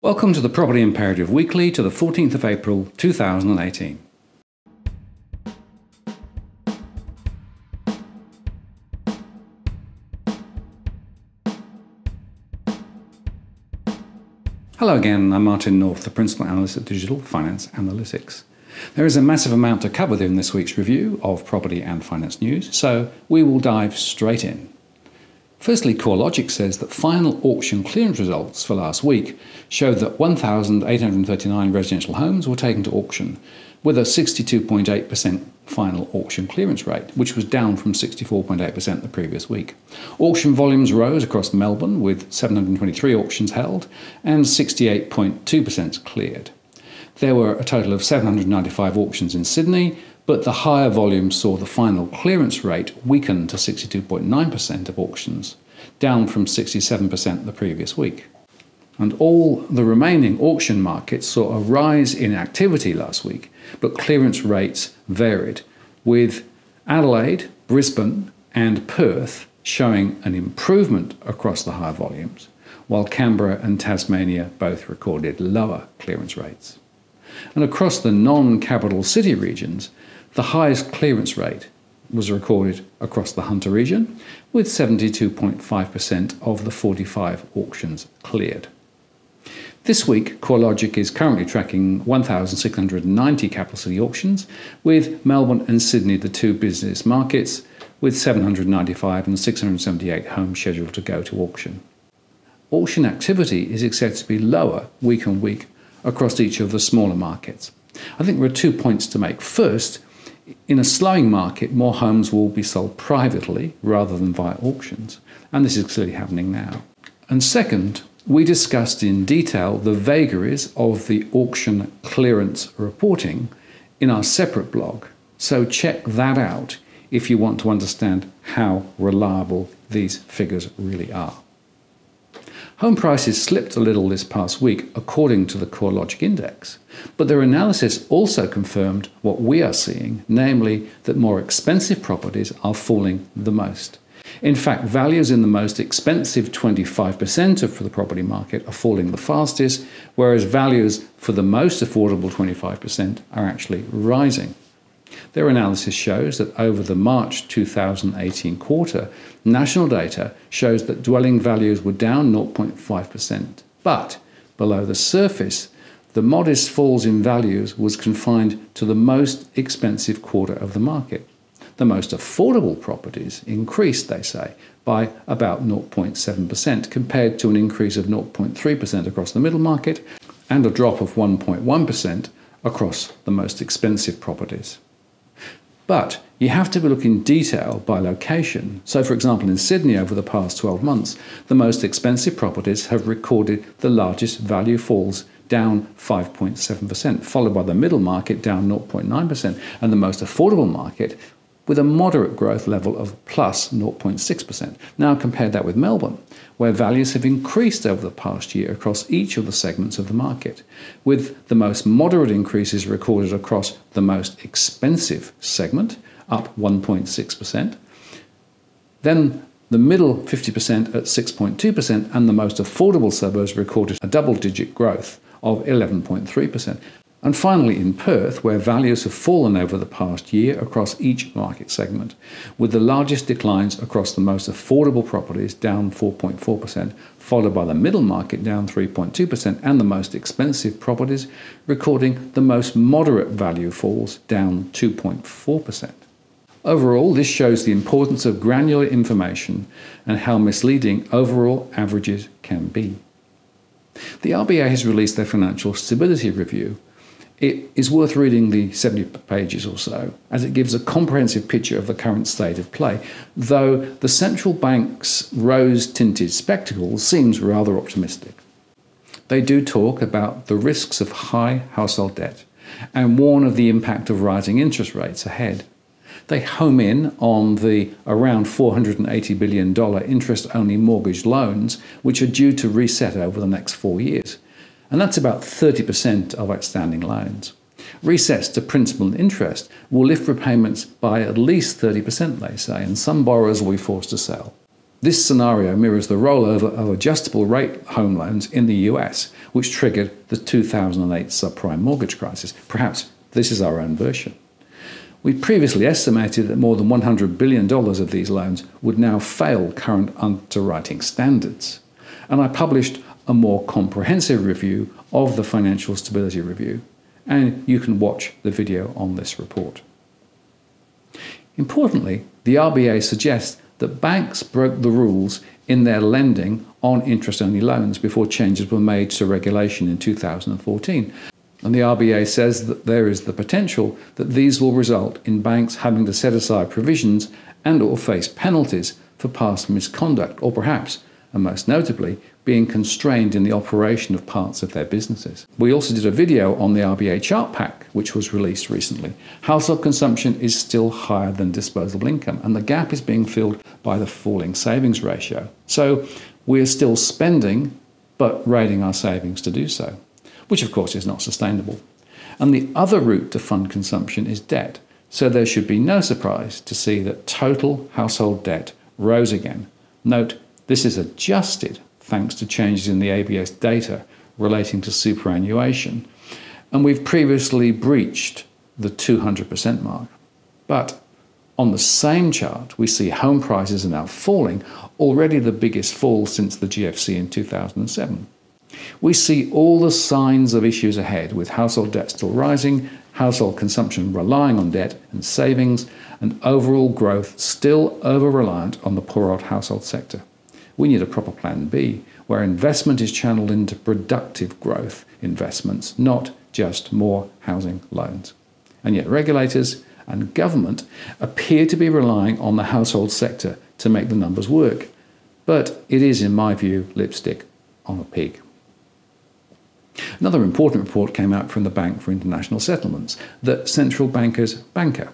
Welcome to the Property Imperative Weekly to the 14th of April 2018. Hello again, I'm Martin North, the Principal Analyst at Digital Finance Analytics. There is a massive amount to cover in this week's review of property and finance news, so we will dive straight in. Firstly, CoreLogic says that final auction clearance results for last week showed that 1,839 residential homes were taken to auction, with a 62.8% final auction clearance rate, which was down from 64.8% the previous week. Auction volumes rose across Melbourne, with 723 auctions held and 68.2% cleared. There were a total of 795 auctions in Sydney, but the higher volume saw the final clearance rate weaken to 62.9% of auctions, down from 67% the previous week. And all the remaining auction markets saw a rise in activity last week, but clearance rates varied, with Adelaide, Brisbane and Perth showing an improvement across the higher volumes, while Canberra and Tasmania both recorded lower clearance rates. And across the non-capital city regions, the highest clearance rate was recorded across the Hunter region, with 72.5% of the 45 auctions cleared. This week, CoreLogic is currently tracking 1,690 capital city auctions, with Melbourne and Sydney the two busiest markets, with 795 and 678 homes scheduled to go to auction. Auction activity is expected to be lower week on week across each of the smaller markets. I think there are 2 points to make. First, in a slowing market, more homes will be sold privately rather than via auctions, and this is clearly happening now. And second, we discussed in detail the vagaries of the auction clearance reporting in our separate blog, so check that out if you want to understand how reliable these figures really are. Home prices slipped a little this past week according to the CoreLogic index, but their analysis also confirmed what we are seeing, namely that more expensive properties are falling the most. In fact, values in the most expensive 25% of the property market are falling the fastest, whereas values for the most affordable 25% are actually rising. Their analysis shows that over the March 2018 quarter, national data shows that dwelling values were down 0.5%, but below the surface, the modest falls in values was confined to the most expensive quarter of the market. The most affordable properties increased, they say, by about 0.7% compared to an increase of 0.3% across the middle market and a drop of 1.1% across the most expensive properties. But you have to look in detail by location. So, for example, in Sydney over the past 12 months, the most expensive properties have recorded the largest value falls, down 5.7%, followed by the middle market down 0.9%, and the most affordable market with a moderate growth level of plus 0.6%. Now compare that with Melbourne, where values have increased over the past year across each of the segments of the market, with the most moderate increases recorded across the most expensive segment, up 1.6%, then the middle 50% at 6.2%, and the most affordable suburbs recorded a double-digit growth of 11.3%. And finally in Perth, where values have fallen over the past year across each market segment, with the largest declines across the most affordable properties down 4.4%, followed by the middle market down 3.2%, and the most expensive properties recording the most moderate value falls down 2.4%. Overall, this shows the importance of granular information and how misleading overall averages can be. The RBA has released their Financial Stability Review. It is worth reading the 70 pages or so, as it gives a comprehensive picture of the current state of play, though the central bank's rose-tinted spectacles seems rather optimistic. They do talk about the risks of high household debt and warn of the impact of rising interest rates ahead. They home in on the around $480 billion interest-only mortgage loans, which are due to reset over the next 4 years. And that's about 30% of outstanding loans. Resets to principal and interest will lift repayments by at least 30%, they say, and some borrowers will be forced to sell. This scenario mirrors the rollover of adjustable rate home loans in the US, which triggered the 2008 subprime mortgage crisis. Perhaps this is our own version. We previously estimated that more than $100 billion of these loans would now fail current underwriting standards. And I published a more comprehensive review of the Financial Stability Review, and you can watch the video on this report. Importantly, the RBA suggests that banks broke the rules in their lending on interest-only loans before changes were made to regulation in 2014. And the RBA says that there is the potential that these will result in banks having to set aside provisions and or face penalties for past misconduct, or perhaps, and most notably, being constrained in the operation of parts of their businesses. We also did a video on the RBA chart pack, which was released recently. Household consumption is still higher than disposable income, and the gap is being filled by the falling savings ratio. So we are still spending, but raiding our savings to do so, which of course is not sustainable. And the other route to fund consumption is debt, so there should be no surprise to see that total household debt rose again. Note, this is adjusted thanks to changes in the ABS data relating to superannuation, and we've previously breached the 200% mark. But on the same chart, we see home prices are now falling, already the biggest fall since the GFC in 2007. We see all the signs of issues ahead, with household debt still rising, household consumption relying on debt and savings, and overall growth still over-reliant on the poor old household sector. We need a proper plan B, where investment is channeled into productive growth investments, not just more housing loans. And yet regulators and government appear to be relying on the household sector to make the numbers work. But it is, in my view, lipstick on a pig. Another important report came out from the Bank for International Settlements, the central banker's banker,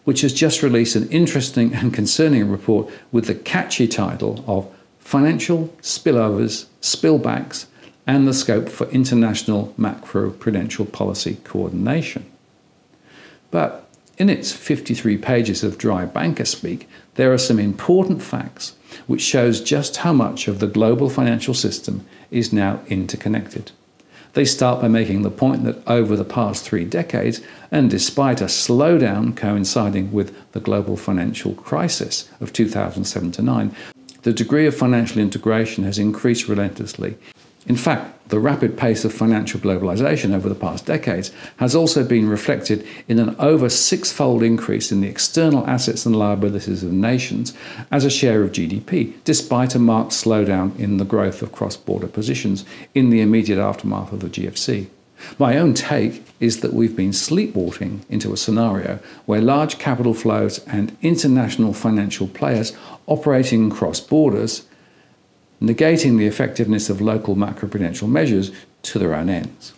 which has just released an interesting and concerning report with the catchy title of Financial Spillovers, Spillbacks, and the Scope for International Macroprudential Policy Coordination. But in its 53 pages of dry banker speak, there are some important facts which shows just how much of the global financial system is now interconnected. They start by making the point that over the past 3 decades, and despite a slowdown coinciding with the global financial crisis of 2007-9, the degree of financial integration has increased relentlessly. In fact, the rapid pace of financial globalization over the past decades has also been reflected in an over 6-fold increase in the external assets and liabilities of nations as a share of GDP, despite a marked slowdown in the growth of cross-border positions in the immediate aftermath of the GFC. My own take is that we've been sleepwalking into a scenario where large capital flows and international financial players operating across borders, negating the effectiveness of local macroprudential measures to their own ends.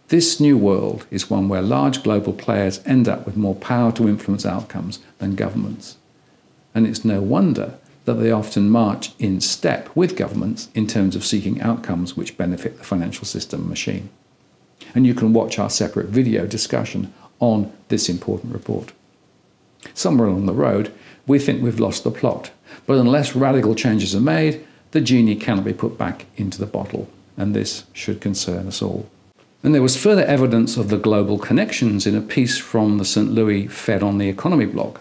This new world is one where large global players end up with more power to influence outcomes than governments. And it's no wonder that they often march in step with governments in terms of seeking outcomes which benefit the financial system machine. And you can watch our separate video discussion on this important report. Somewhere along the road, we think we've lost the plot, but unless radical changes are made, the genie cannot be put back into the bottle, and this should concern us all. And there was further evidence of the global connections in a piece from the St. Louis Fed on the Economy blog,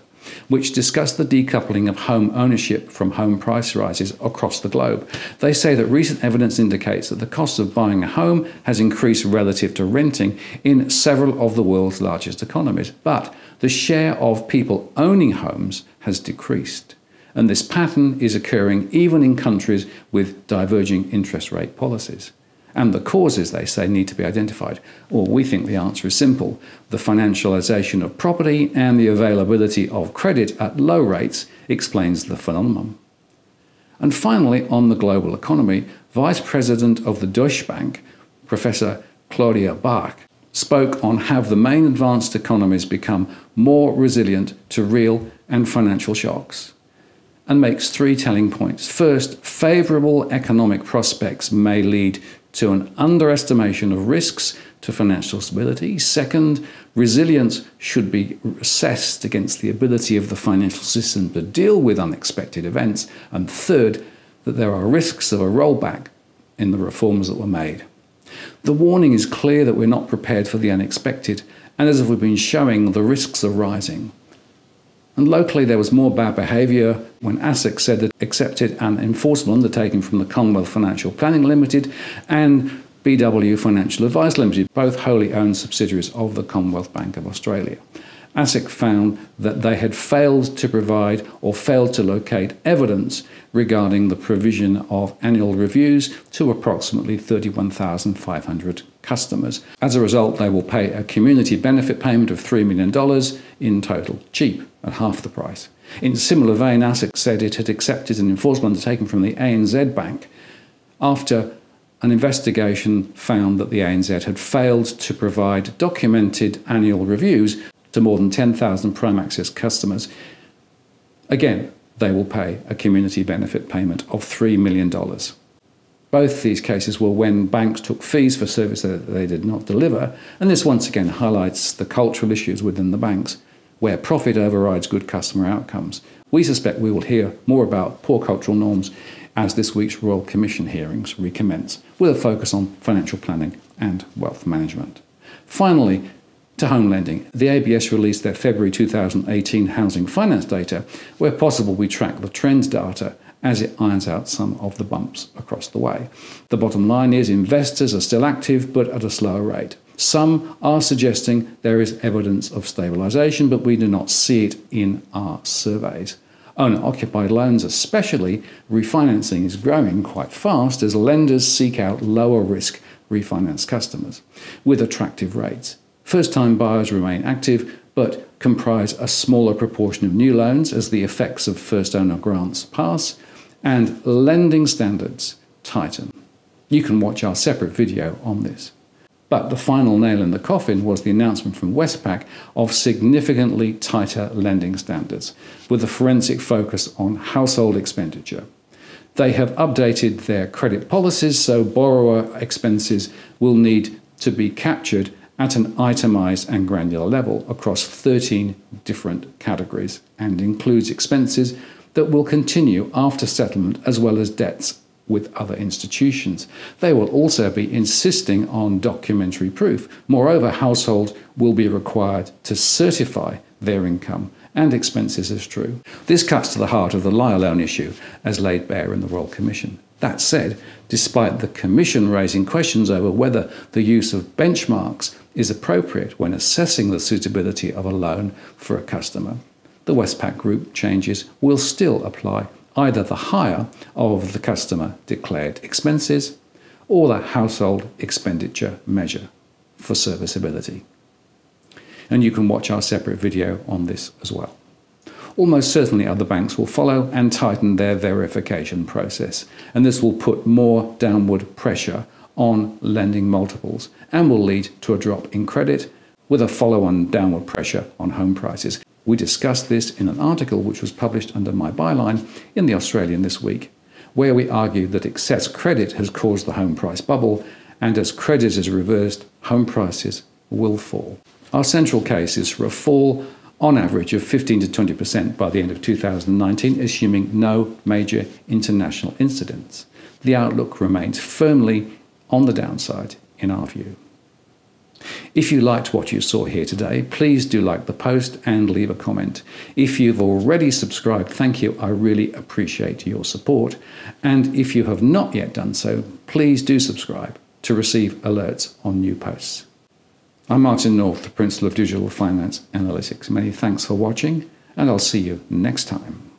which discussed the decoupling of home ownership from home price rises across the globe. They say that recent evidence indicates that the cost of buying a home has increased relative to renting in several of the world's largest economies, but the share of people owning homes has decreased. And this pattern is occurring even in countries with diverging interest rate policies. And the causes, they say, need to be identified. Well, we think the answer is simple. The financialization of property and the availability of credit at low rates explains the phenomenon. And finally, on the global economy, Vice President of the Deutsche Bank, Professor Claudia Bach, spoke on how the main advanced economies become more resilient to real and financial shocks, and makes 3 telling points. First, favourable economic prospects may lead to an underestimation of risks to financial stability. Second, resilience should be assessed against the ability of the financial system to deal with unexpected events. And third, that there are risks of a rollback in the reforms that were made. The warning is clear that we're not prepared for the unexpected, and as we've been showing, the risks are rising. And locally, there was more bad behaviour when ASIC said that accepted an enforceable undertaking from the Commonwealth Financial Planning Limited and BW Financial Advice Limited, both wholly owned subsidiaries of the Commonwealth Bank of Australia. ASIC found that they had failed to provide or failed to locate evidence regarding the provision of annual reviews to approximately 31,500 customers. As a result, they will pay a community benefit payment of $3 million in total, cheap at half the price. In a similar vein, ASIC said it had accepted an enforceable undertaking from the ANZ Bank after an investigation found that the ANZ had failed to provide documented annual reviews to more than 10,000 Prime Access customers. Again, they will pay a community benefit payment of $3 million. Both these cases were when banks took fees for service that they did not deliver, and this once again highlights the cultural issues within the banks, where profit overrides good customer outcomes. We suspect we will hear more about poor cultural norms as this week's Royal Commission hearings recommence, with a focus on financial planning and wealth management. Finally, to home lending, the ABS released their February 2018 housing finance data, where possible we track the trends data as it irons out some of the bumps across the way. The bottom line is investors are still active, but at a slower rate. Some are suggesting there is evidence of stabilisation, but we do not see it in our surveys. Owner-occupied loans especially, refinancing is growing quite fast as lenders seek out lower-risk refinance customers with attractive rates. First-time buyers remain active, but comprise a smaller proportion of new loans as the effects of first-owner grants pass and lending standards tighten. You can watch our separate video on this. But the final nail in the coffin was the announcement from Westpac of significantly tighter lending standards, with a forensic focus on household expenditure. They have updated their credit policies, so borrower expenses will need to be captured at an itemised and granular level across 13 different categories and includes expenses that will continue after settlement as well as debts with other institutions. They will also be insisting on documentary proof. Moreover, households will be required to certify their income and expenses as true. This cuts to the heart of the lie loan issue as laid bare in the Royal Commission. That said, despite the Commission raising questions over whether the use of benchmarks is appropriate when assessing the suitability of a loan for a customer, the Westpac Group changes will still apply either the higher of the customer declared expenses or the household expenditure measure for serviceability. And you can watch our separate video on this as well. Almost certainly other banks will follow and tighten their verification process, and this will put more downward pressure on lending multiples and will lead to a drop in credit with a follow-on downward pressure on home prices. We discussed this in an article which was published under my byline in The Australian this week, where we argued that excess credit has caused the home price bubble, and as credit is reversed, home prices will fall. Our central case is for a fall on average of 15 to 20% by the end of 2019, assuming no major international incidents. The outlook remains firmly on the downside in our view. If you liked what you saw here today, please do like the post and leave a comment. If you've already subscribed, thank you. I really appreciate your support. And if you have not yet done so, please do subscribe to receive alerts on new posts. I'm Martin North, the Principal of Digital Finance Analytics. Many thanks for watching, and I'll see you next time.